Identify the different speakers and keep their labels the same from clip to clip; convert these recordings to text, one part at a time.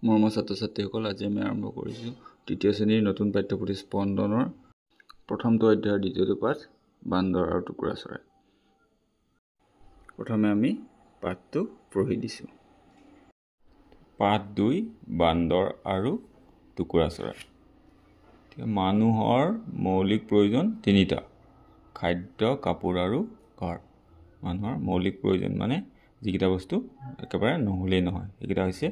Speaker 1: মৰমৰ ছাত্ৰ-ছাত্ৰীসকল, আজি আমি আৰম্ভ কৰিছোঁ তৃতীয় শ্ৰেণীৰ নতুন পাঠ্যপুথি স্পন্দনৰ প্ৰথমটো অধ্যায়ৰ দ্বিতীয়টো পাঠ, বান্দৰ আৰু টুকুৰা চৰাই। প্ৰথমে আমি পাঠটো পঢ়ি দিছোঁ। পাঠ 2, বান্দৰ আৰু টুকুৰা চৰাই। মানুহৰ মৌলিক প্ৰয়োজন 3টা: খাদ্য, কাপোৰ আৰু ঘৰ। মানুহৰ মৌলিক প্ৰয়োজন মানে যিকেইটা বস্তু একেবাৰে নহ'লেই নহয়, সেইকেইটা হৈছে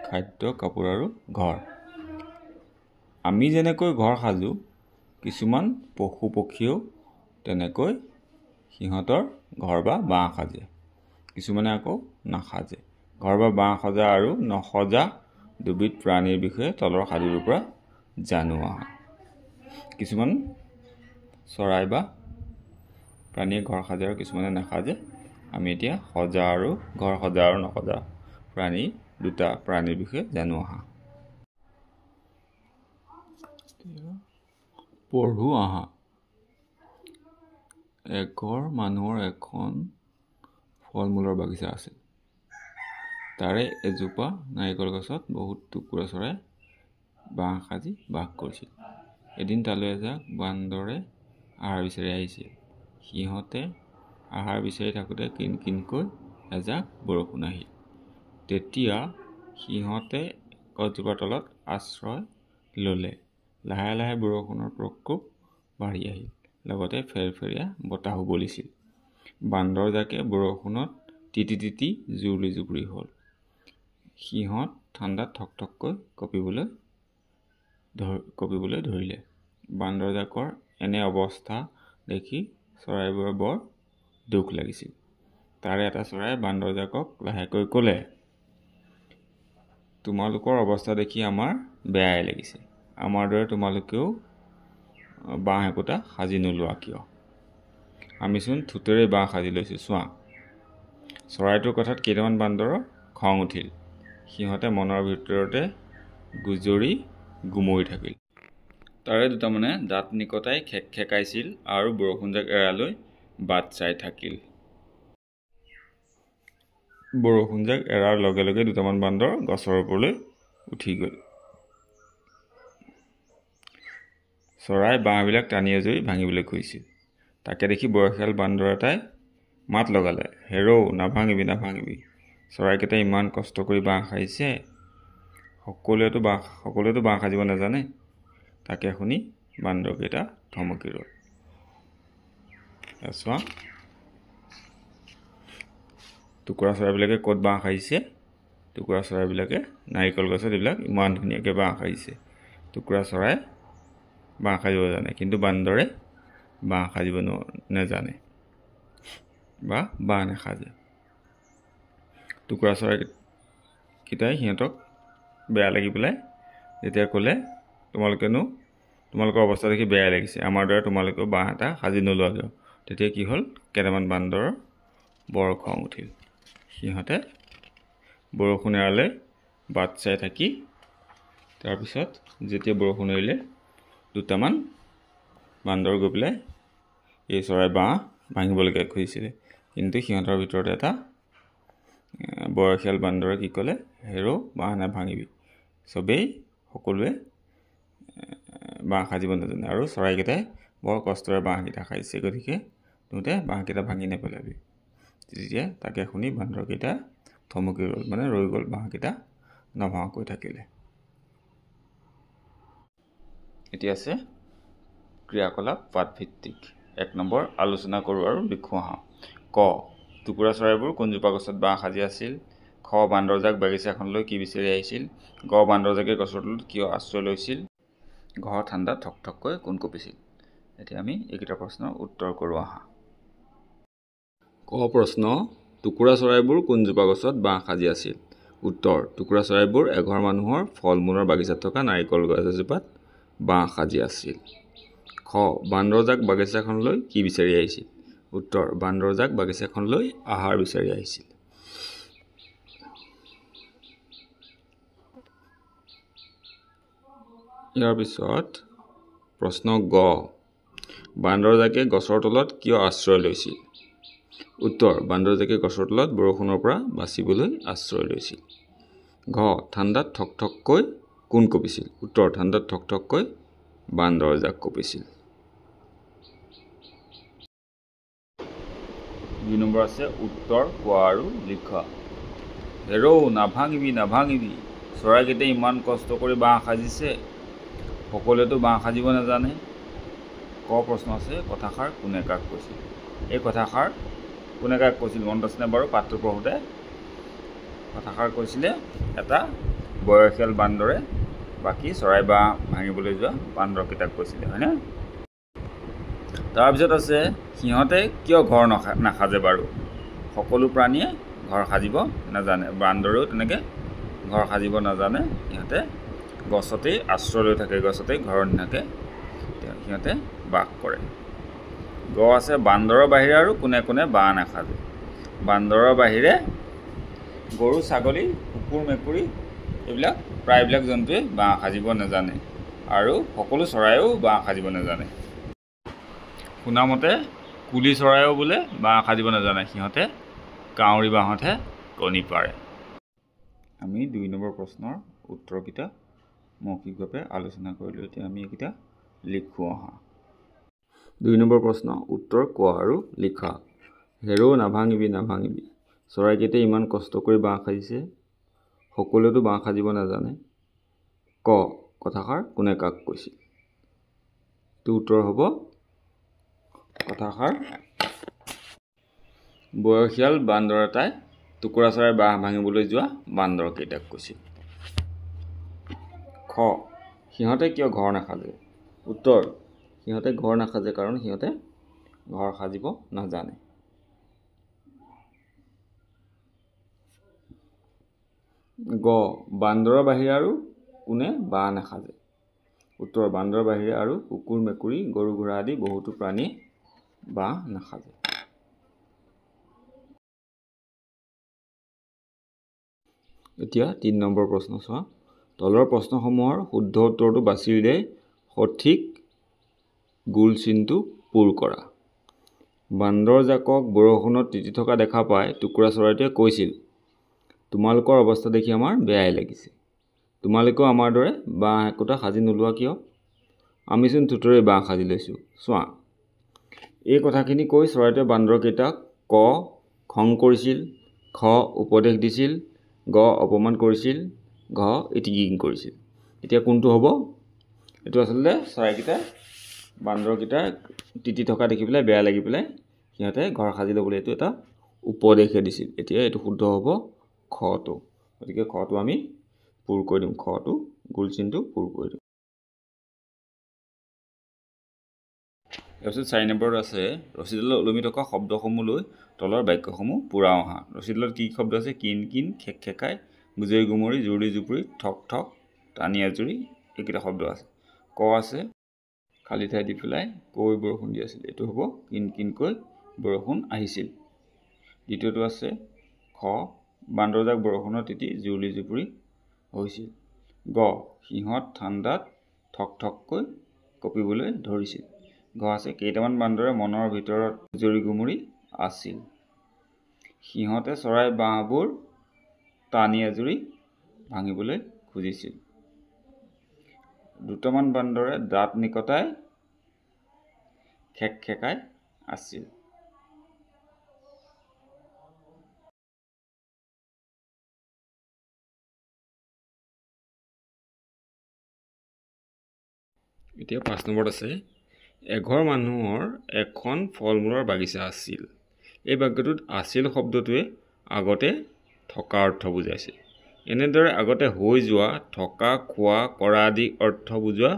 Speaker 1: খাদ্য, কাপোৰ আৰু ঘৰ। আমি যেনেকৈ ঘৰ সাজোঁ, কিছুমান পশু পক্ষীয়েও তেনেকৈ সিহঁতৰ ঘৰ বা বাঁহ সাজে। কিছুমানে আকৌ নাসাজে। ঘৰ বা বাঁহ সজা আৰু নসজা দুবিধ প্ৰাণীৰ বিষয়ে তলৰ সাধুৰ পৰা জানো আহা। কিছুমান চৰাই বা প্ৰাণীয়ে ঘৰ সাজে আৰু কিছুমানে নাসাজে। আমি এতিয়া সজা আৰু ঘৰ সজা আৰু নসজা দুটা প্ৰাণীৰ বিষয়ে জানো আহা। পঢ়ো আহা। এঘৰ মানুহৰ এখন ফল মূলৰ বাগিচা আছিল। তাৰে এজোপা নাৰিকল গছত বহুত টুকুৰা চৰাই বাঁহ সাজি বাস কৰিছিল। এদিন তালৈ এজাক বান্দৰে আহাৰ বিচাৰি আহিছিল। সিহঁতে আহাৰ বিচাৰি থাকোঁতে কিনকিনকৈ এজাক বৰষুণ আহিল। তেতিয়া সিহঁতে গছজোপাৰ তলত আশ্ৰয় ল'লে। লাহে লাহে বৰষুণৰ প্ৰকোপ বাঢ়ি আহিল, লগতে ফেৰফেৰীয়া বতাহো বলিছিল। বান্দৰজাকে বৰষুণত তিতি তিতি জুৰুলি জুপুৰি হ'ল। সিহঁত ঠাণ্ডাত থকথককৈ কঁপিবলৈ ধৰিলে। বান্দৰজাকৰ এনে অৱস্থা দেখি চৰাইবোৰৰ বৰ দুখ লাগিছিল। তাৰে এটা চৰাই বান্দৰজাকক লাহেকৈ ক'লে, তোমালোকৰ অৱস্থা দেখি আমাৰ বেয়াই লাগিছে। আমাৰ দৰে তোমালোকেও বাঁহ একোটা সাজি নোলোৱা কিয়? আমিচোন ঠোঁটেৰে বাঁহ সাজি লৈছোঁ, চোৱা। চৰাইটোৰ কথাত কেইটামান বান্দৰৰ খং উঠিল। সিহঁতে মনৰ ভিতৰতে গুজৰি গুমৰি থাকিল। তাৰে দুটামানে দাঁত নিকটাই খেকখেকাইছিল আৰু বৰষুণজাক এৰালৈ বাট চাই থাকিল। বৰষুণজাক এৰাৰ লগে লগে দুটামান বান্দৰ গছৰ ওপৰলৈ উঠি গ'ল। চৰাই বাঁহবিলাক টানি আজুৰি ভাঙিবলৈ খুজিছিল। তাকে দেখি বয়সীয়াল বান্দৰ এটাই মাত লগালে, হেৰৌ, নাভাঙিবি নাভাঙিবি। চৰাইকেইটাই ইমান কষ্ট কৰি বাঁহ সাজিছে, সকলোৱেতো বাঁহ সাজিব নাজানে। তাকে শুনি বান্দৰকেইটা থমকি ৰ'ল। চোৱা, টুকুৰা চৰাইবিলাকে ক'ত বাঁহ সাজিছে? টুকুৰা চৰাইবিলাকে নাৰিকল গছত এইবিলাক ইমান ধুনীয়াকৈ বাঁহ সাজিছে। টুকুৰা চৰাই বাঁহ সাজিব জানে, কিন্তু বান্দৰে বাঁহ সাজিব নেজানে বা বাঁহ নেসাজে। টুকুৰা চৰাইকেইটাই সিহঁতক বেয়া লাগি পেলাই যেতিয়া ক'লে, তোমালোকৰ অৱস্থা দেখি বেয়াই লাগিছে, আমাৰ দৰে তোমালোকেও বাঁহ এটা সাজি নোলোৱা কিয়? তেতিয়া কি হ'ল, কেইটামান বান্দৰৰ বৰ খং উঠিল। সিহঁতে বৰষুণ এৰালে বাট চাই থাকি তাৰপিছত যেতিয়া বৰষুণ এৰিলে, দুটামান বান্দৰ গৈ পেলাই এই চৰাই বাঁহ ভাঙিবলৈকে খুজিছিলে। কিন্তু সিহঁতৰ ভিতৰত এটা বয়সীয়াল বান্দৰে কি ক'লে, হেৰৌ, বাঁহ নাভাঙিবি। সকলোৱে বাঁহ সাজিব নাজানে আৰু চৰাইকেইটাই বৰ কষ্টৰে বাঁহকেইটা সাজিছে, গতিকে তহঁতে বাঁহকেইটা ভাঙি নেপেলাবি। তেতিয়া তাকে শুনি বান্দৰকেইটা থমকি ৰ'ল, মানে ৰৈ গ'ল, বাঁহকেইটা নভঙাকৈ থাকিলে। এতিয়া আছে ক্ৰিয়াকলাপ পাঠভিত্তিক। 1 নম্বৰ, আলোচনা কৰোঁ আৰু লিখোঁ আহা। ক, টুকুৰা চৰাইবোৰ কোনজোপা গছত বাঁহ সাজি আছিল? খ, বান্দৰজাক বাগিচাখনলৈ কি বিচাৰি আহিছিল? গ, বান্দৰজাকে গছৰ তলত কিয় আশ্ৰয় লৈছিল? ঘ, ঠাণ্ডাত থকথককৈ কোন কঁপিছিল? এতিয়া আমি এইকেইটা প্ৰশ্নৰ উত্তৰ কৰোঁ আহা। ক প্ৰশ্ন, টুকুৰা চৰাইবোৰ কোনজোপা গছত বাঁহ সাজি আছিল? উত্তৰ, টুকুৰা চৰাইবোৰ এঘৰ মানুহৰ ফল মূলৰ বাগিচাত থকা নাৰিকল গছ এজোপাত বাঁহ সাজি আছিল। খ, বান্দৰজাক বাগিচাখনলৈ কি বিচাৰি আহিছিল? উত্তৰ, বান্দৰজাক বাগিচাখনলৈ আহাৰ বিচাৰি আহিছিল। ইয়াৰ পিছত প্ৰশ্ন গ, বান্দৰজাকে গছৰ তলত কিয় আশ্ৰয় লৈছিল? উত্তৰ, বান্দৰজাকে গছৰ তলত বৰষুণৰ পৰা বাচিবলৈ আশ্ৰয় লৈছিল। ঘ ঠাণ্ডাত ঠককৈ কোন কঁপিছিল উত্তৰ ঠাণ্ডাত ঠককৈ বান্দৰজাক কঁপিছিল 2 নম্বৰ আছে উত্তৰ কোৱা আৰু লিখা হেৰৌ নাভাঙিবি চৰাইকেইটাই ইমান কষ্ট কৰি বাঁহ সাজিছে সকলোৱেতো বাঁহ সাজিব নাজানে ক প্ৰশ্ন আছে কথাষাৰ কোনে কাক কৈছিল এই কথাষাৰ কোনে কাক কৈছিল মনত আছেনে বাৰু পাঠটো পঢ়োঁতে কথাষাৰ কৈছিলে এটা বয়সীয়াল বান্দৰে বাকী চৰাই বাঁহ ভাঙিবলৈ যোৱা বান্দৰকেইটাক কৈছিলে হয়নে তাৰপিছত আছে সিহঁতে কিয় ঘৰ নাসাজে বাৰু সকলো প্ৰাণীয়ে ঘৰ সাজিব নাজানে বান্দৰেও তেনেকৈ ঘৰ সাজিব নাজানে সিহঁতে গছতেই আশ্ৰয় লৈ থাকে গছতেই ঘৰ নাথাকে সিহঁতে বাস কৰে গ আছে বান্দৰৰ বাহিৰে আৰু কোনে কোনে বাঁহ নাসাজে বান্দৰৰ বাহিৰে গৰু ছাগলী কুকুৰ মেকুৰী এইবিলাক প্ৰায়বিলাক জন্তুৱে বাঁহ সাজিব নাজানে আৰু সকলো চৰাইও বাঁহ সাজিব নাজানে শুনামতে কুলি চৰাইও বোলে বাঁহ সাজিব নাজানে সিহঁতে কাউৰী বাঁহতহে কণী পাৰে আমি 2 নম্বৰ প্ৰশ্নৰ উত্তৰকেইটা মৌখিকভাৱে আলোচনা কৰিলোঁ এতিয়া আমি এইকেইটা লিখোঁ আহা 2 নম্বৰ প্ৰশ্ন উত্তৰ কোৱা আৰু লিখা হেৰৌ নাভাঙিবি চৰাইকেইটাই ইমান কষ্ট কৰি বাঁহ সাজিছে সকলোৱেতো বাঁহ সাজিব নাজানে ক কথাষাৰ কোনে কাক কৈছিল এইটো উত্তৰ হ'ব কথাষাৰ বয়সীয়াল বান্দৰ এটাই টুকুৰা চৰাই বাঁহ ভাঙিবলৈ যোৱা বান্দৰকেইটাক কৈছিল খ সিহঁতে কিয় ঘৰ নাসাজে উত্তৰ সিহঁতে ঘৰ নাসাজে কাৰণ সিহঁতে ঘৰ সাজিব নাজানে গ বান্দৰৰ বাহিৰে আৰু কোনে বাঁহ নাসাজে উত্তৰ বান্দৰৰ বাহিৰে আৰু কুকুৰ মেকুৰী গৰু ঘোঁৰা আদি বহুতো প্ৰাণীয়ে বাঁহ নাসাজে এতিয়া 3 নম্বৰ প্ৰশ্ন চোৱা তলৰ প্ৰশ্নসমূহৰ শুদ্ধ উত্তৰটো বাছি উলিয়াই সঠিক গোল চিনটো পূৰ কৰা বান্দৰজাকক বৰষুণত তিতি থকা দেখা পাই টুকুৰা চৰাইটোৱে কৈছিল তোমালোকৰ অৱস্থা দেখি আমাৰ বেয়াই লাগিছে তোমালোকেও আমাৰ দৰে বাঁহ একোটা সাজি নোলোৱা কিয় আমিচোন থুতৰে বাঁহ সাজি লৈছোঁ চোৱা এই কথাখিনি কৈ চৰাইটোৱে বান্দৰকেইটাক ক খং কৰিছিল খ উপদেশ দিছিল গ অপমান কৰিছিল ঘ ইটিকিং কৰিছিল এতিয়া কোনটো হ'ব এইটো আচলতে চৰাইকেইটা বান্দৰকেইটা তিতি থকা দেখি পেলাই বেয়া লাগি পেলাই সিহঁতে ঘৰ সাজি ল'বলৈ এইটো এটা উপদেশে দিছিল এতিয়া এইটো শুদ্ধ হ'ব খটো গতিকে খটো আমি পূৰ কৰি দিম খটো গোল চিনটো পূৰ কৰি দিম তাৰপিছত 4 নম্বৰত আছে ৰছীডালত ওলমি থকা শব্দসমূহ লৈ তলৰ বাক্যসমূহ পূৰাও আহা ৰছীডালত কি শব্দ আছে কিন কিন খেক খেকাই গুজৰি গুমৰি জুৰি জুপুৰি ঠক ঠক টানি আজুৰি এইকেইটা শব্দ আছে ক আছে খালী ঠাই দি পেলাই কৈ বৰষুণ দি আছিল এইটো হ'ব কিন কিনকৈ বৰষুণ আহিছিল দ্বিতীয়টো আছে খ বান্দৰজাক বৰষুণৰ তিতি জুলি জুপুৰি হৈছিল গ সিহঁত ঠাণ্ডাত ঠক ঠককৈ কঁপিবলৈ ধৰিছিল ঘ আছে কেইটামান বান্দৰে মনৰ ভিতৰত জুৰি গুমৰি আছিল সিহঁতে চৰাই বাঁহবোৰ টানি আজুৰি ভাঙিবলৈ খুজিছিল দুটামান বান্দৰে দাঁত নিকটাই খেক খেকাই আছিল এতিয়া 5 নম্বৰত আছে এঘৰ মানুহৰ এখন ফল মূলৰ বাগিচা আছিল এই বাক্যটোত আছিল শব্দটোৱে আগতে থকা অৰ্থ বুজাইছে এনেদৰে আগতে হৈ যোৱা থকা খোৱা কৰা আদি অৰ্থ বুজোৱা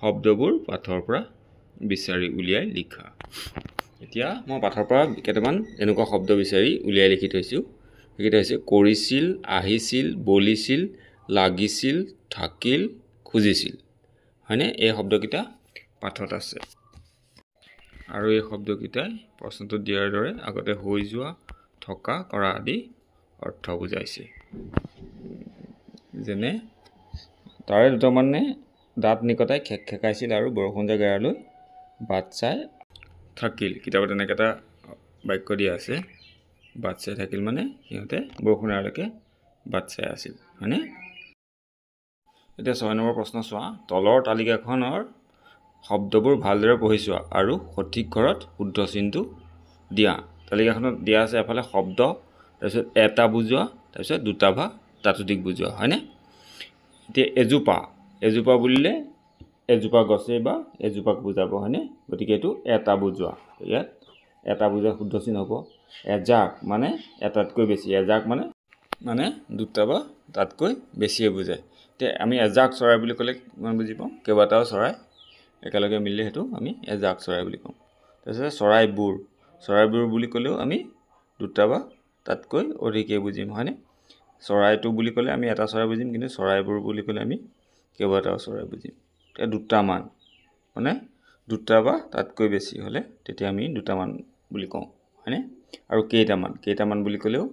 Speaker 1: শব্দবোৰ পাঠৰ পৰা বিচাৰি উলিয়াই লিখা এতিয়া মই পাঠৰ পৰা কেইটামান এনেকুৱা শব্দ বিচাৰি উলিয়াই লিখি থৈছোঁ সেইকেইটা হৈছে কৰিছিল আহিছিল বলিছিল লাগিছিল থাকিল খুজিছিল হয়নে এই শব্দকেইটা পাঠত আছে আৰু এই শব্দকেইটাই প্ৰশ্নটোত দিয়াৰ দৰে আগতে হৈ যোৱা থকা কৰা আদি অৰ্থ বুজাইছে যেনে তাৰে দুটামানে দাঁত নিকটাই খেক খেকাইছিল আৰু বৰষুণ জাক এৰালৈ বাট চাই থাকিল কিতাপত এনেকৈ এটা বাক্য দিয়া আছে বাট চাই থাকিল মানে সিহঁতে বৰষুণ এৰালৈকে বাট চাই আছিল হয়নে? এতিয়া 6 নম্বৰ প্ৰশ্ন চোৱা, তলৰ তালিকাখনৰ শব্দবোৰ ভালদৰে পঢ়ি চোৱা আৰু সঠিক ঘৰত শুদ্ধ চিনটো দিয়া। তালিকাখনত দিয়া আছে এফালে শব্দ, তাৰপিছত এটা বুজোৱা, তাৰপিছত দুটা বা তাতোধিক বুজোৱা, হয়নে? এতিয়া এজোপা বুলিলে এজোপা গছেই বা এজোপাক বুজাব, হয়নে? গতিকে এইটো এটা বুজোৱা, ইয়াত এটা বুজোৱা শুদ্ধ চিন হ'ব। এজাক মানে এটাতকৈ বেছি, এজাক মানে দুটা বা তাতকৈ বেছিয়ে বুজায়। এতিয়া আমি এজাক চৰাই বুলি ক'লে কিমান বুজি পাওঁ? কেইবাটাও চৰাই একেলগে মিলিলে সেইটো আমি এজাক চৰাই বুলি কওঁ। তাৰপিছত চৰাইবোৰ বুলি ক'লেও আমি দুটা বা তাতকৈ অধিকেই বুজিম, হয়নে? চৰাইটো বুলি ক'লে আমি এটা চৰাই বুজিম, কিন্তু চৰাইবোৰ বুলি ক'লে আমি কেইবাটাও চৰাই বুজিম। এতিয়া দুটামান মানে দুটা বা তাতকৈ বেছি হ'লে তেতিয়া আমি দুটামান বুলি কওঁ, হয়নে? আৰু কেইটামান বুলি ক'লেও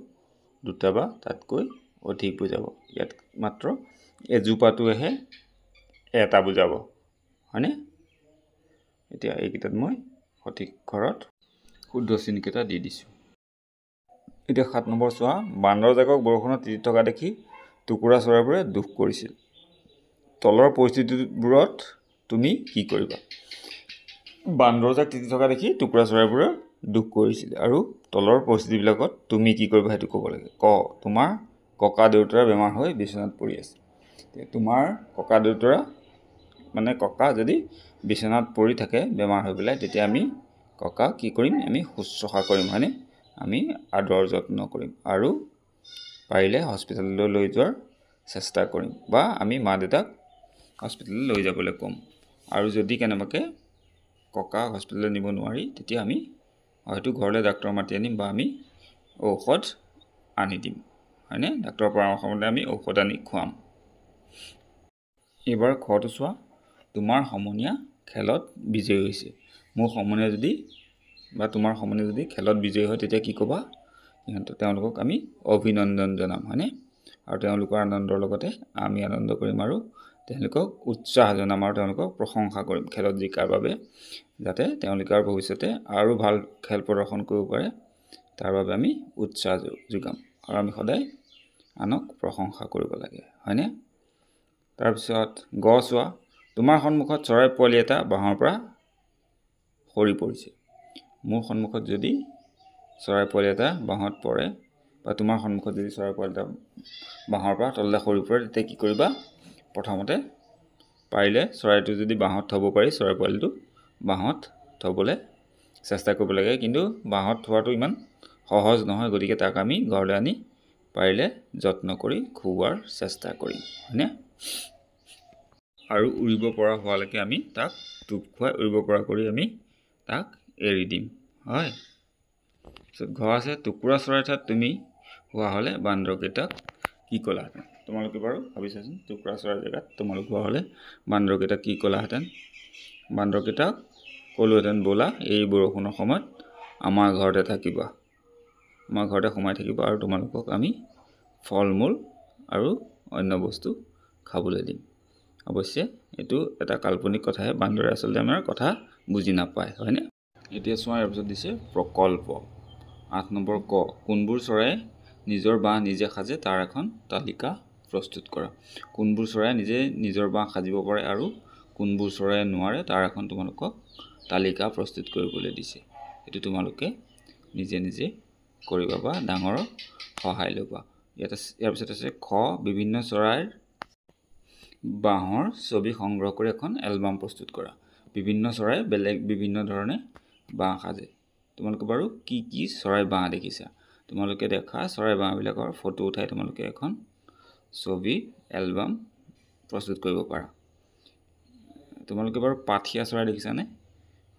Speaker 1: দুটা বা তাতকৈ অধিক বুজাব। ইয়াত মাত্ৰ এজোপাটোহে এটা বুজাব, হয়নে? এতিয়া এইকেইটাত মই সঠিক ঘৰত শুদ্ধ চিনকেইটা দি দিছোঁ। এতিয়া 7 নম্বৰ চোৱা, বান্দৰজাকক বৰষুণত তিতি থকা দেখি টুকুৰা চৰাইবোৰে দুখ কৰিছিল। তলৰ পৰিস্থিতিবোৰত তুমি কি কৰিবা? বান্দৰজাক তিতি থকা দেখি টুকুৰা চৰাইবোৰে দুখ কৰিছিল আৰু তলৰ পৰিস্থিতিবিলাকত তুমি কি কৰিবা সেইটো ক'ব লাগে। তোমাৰ ককা দেউতাৰ বেমাৰ হৈ বিচনাত পৰি আছে। তোমাৰ ককা দেউতাৰ মানে ককা যদি বিচনাত পৰি থাকে বেমাৰ হৈ পেলাই, তেতিয়া আমি ককা কি কৰিম? আমি শুশ্ৰূষা কৰিম, হয়নে? আমি আদৰ যত্ন কৰিম আৰু পাৰিলে হস্পিটেললৈ লৈ যোৱাৰ চেষ্টা কৰিম, বা আমি মা দেউতাক হস্পিটেললৈ লৈ যাবলৈ ক'ম। আৰু যদি কেনেবাকৈ ককা হস্পিটেললৈ নিব নোৱাৰি, তেতিয়া আমি হয়তো ঘৰলৈ ডাক্তৰ মাতি আনিম বা আমি ঔষধ আনি দিম, হয়নে? ডাক্তৰৰ পৰামৰ্শমতে আমি ঔষধ আনি খুৱাম। এইবাৰ খটো চোৱা, তোমাৰ সমনীয়া খেলত বিজয়ী হৈছে। মোৰ সমনীয়া যদি বা তোমাৰ সমনীয়া যদি খেলত বিজয়ী হয়, তেতিয়া কি ক'বা? তেওঁলোকক আমি অভিনন্দন জনাম, হয়নে? আৰু তেওঁলোকৰ আনন্দৰ লগতে আমি আনন্দ কৰিম আৰু তেওঁলোকক উৎসাহ জনাম আৰু তেওঁলোকক প্ৰশংসা কৰিম খেলত জিকাৰ বাবে, যাতে তেওঁলোকে আৰু ভৱিষ্যতে আৰু ভাল খেল প্ৰদৰ্শন কৰিব পাৰে, তাৰ বাবে আমি উৎসাহ যোগাম। আৰু আমি সদায় আনক প্ৰশংসা কৰিব লাগে, হয়নে? তাৰপিছত চোৱা, তোমাৰ সন্মুখত চৰাই পোৱালি এটা বাঁহৰ পৰা সৰি পৰিছে। মোৰ সন্মুখত যদি চৰাই পোৱালি এটা বাঁহত পৰে, বা তোমাৰ সন্মুখত যদি চৰাই পোৱালি এটা বাঁহৰ পৰা তললৈ সৰি পৰে, তেতিয়া কি কৰিবা? প্ৰথমতে পাৰিলে চৰাইটো যদি বাঁহত থ'ব পাৰি, চৰাই পোৱালিটো বাঁহত থ'বলৈ চেষ্টা কৰিব লাগে। কিন্তু বাঁহত থোৱাটো ইমান সহজ নহয়, গতিকে তাক আমি ঘৰলৈ আনি পাৰিলে যত্ন কৰি খুওৱাৰ চেষ্টা কৰিম, হয়নে? আৰু উৰিব পৰা হোৱালৈকে আমি তাক টোপ খুৱাই উৰিব পৰা কৰি আমি তাক এৰি দিম, হয়? তাৰপিছত আছে, টুকুৰা চৰাইৰ ঠাইত তুমি হোৱা হ'লে বান্দৰকেইটাক কি ক'লাহেঁতেন? তোমালোকে বাৰু ভাবিছাচোন, টুকুৰা চৰাইৰ জেগাত তোমালোক হোৱা হ'লে বান্দৰকেইটাক কি ক'লাহেঁতেন? বান্দৰকেইটাক ক'লোহেঁতেন, ব'লা এই বৰষুণৰ সময়ত আমাৰ ঘৰতে থাকিবা, আমাৰ ঘৰতে সোমাই থাকিবা, আৰু তোমালোকক আমি ফল মূল আৰু অন্য বস্তু খাবলৈ দিম। অৱশ্যে এইটো এটা কাল্পনিক কথাহে, বান্দৰে আচলতে আমাৰ কথা বুজি নাপায়, হয়নে? এতিয়া চোৱা, ইয়াৰ পিছত দিছে প্ৰকল্প। 8 নম্বৰ কোনবোৰ চৰাই নিজৰ বাঁহ নিজে সাজে তাৰ এখন তালিকা প্ৰস্তুত কৰা। কোনবোৰ চৰাই নিজে নিজৰ বাঁহ সাজিব পাৰে আৰু কোনবোৰ চৰাই নোৱাৰে তাৰ এখন তোমালোকক তালিকা প্ৰস্তুত কৰিবলৈ দিছে। এইটো তোমালোকে নিজে নিজে কৰিবা বা ডাঙৰৰ সহায় ল'বা। ইয়াৰ পিছত আছে বিভিন্ন চৰাইৰ বাঁহৰ ছবি সংগ্ৰহ কৰি এখন এলবাম প্ৰস্তুত কৰা। বিভিন্ন চৰাই বিভিন্ন ধৰণে বাঁহ সাজে। তোমালোকে বাৰু কি কি চৰাই বাঁহ দেখিছা? তোমালোকে দেখা চৰাই বাঁহবিলাকৰ ফটো উঠাই তোমালোকে এখন ছবি এলবাম প্ৰস্তুত কৰিব পাৰা। তোমালোকে বাৰু পাতশিয়া চৰাই দেখিছানে?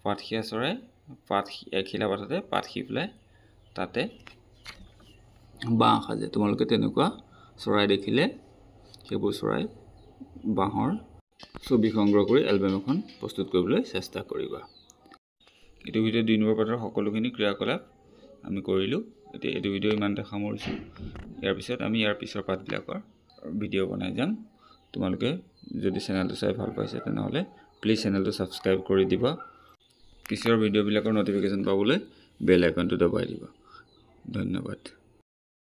Speaker 1: পাতশিয়া চৰাই এখিলা পাততে পাত সি পেলাই তাতে বাঁহ সাজে। তোমালোকে তেনেকুৱা চৰাই দেখিলে সেইবোৰ চৰাই বাঁহৰ ছবি সংগ্ৰহ কৰি এলবাম এখন প্ৰস্তুত কৰিবলৈ চেষ্টা কৰিবা। এইটো ভিডিঅ' 2 নম্বৰ পাঠৰ সকলোখিনি ক্ৰিয়াকলাপ আমি কৰিলোঁ। এতিয়া এইটো ভিডিঅ' ইমানতে সামৰিছোঁ। ইয়াৰ পিছত আমি ইয়াৰ পিছৰ পাঠবিলাকৰ ভিডিঅ' বনাই যাম। তোমালোকে যদি চেনেলটো চাই ভাল পাইছে তেনেহ'লে প্লিজ চেনেলটো ছাবস্ক্ৰাইব কৰি দিবা। পিছৰ ভিডিঅ'বিলাকৰ ন'টিফিকেশ্যন পাবলৈ বেল আইকনটো দবাই দিবা। ধন্যবাদ।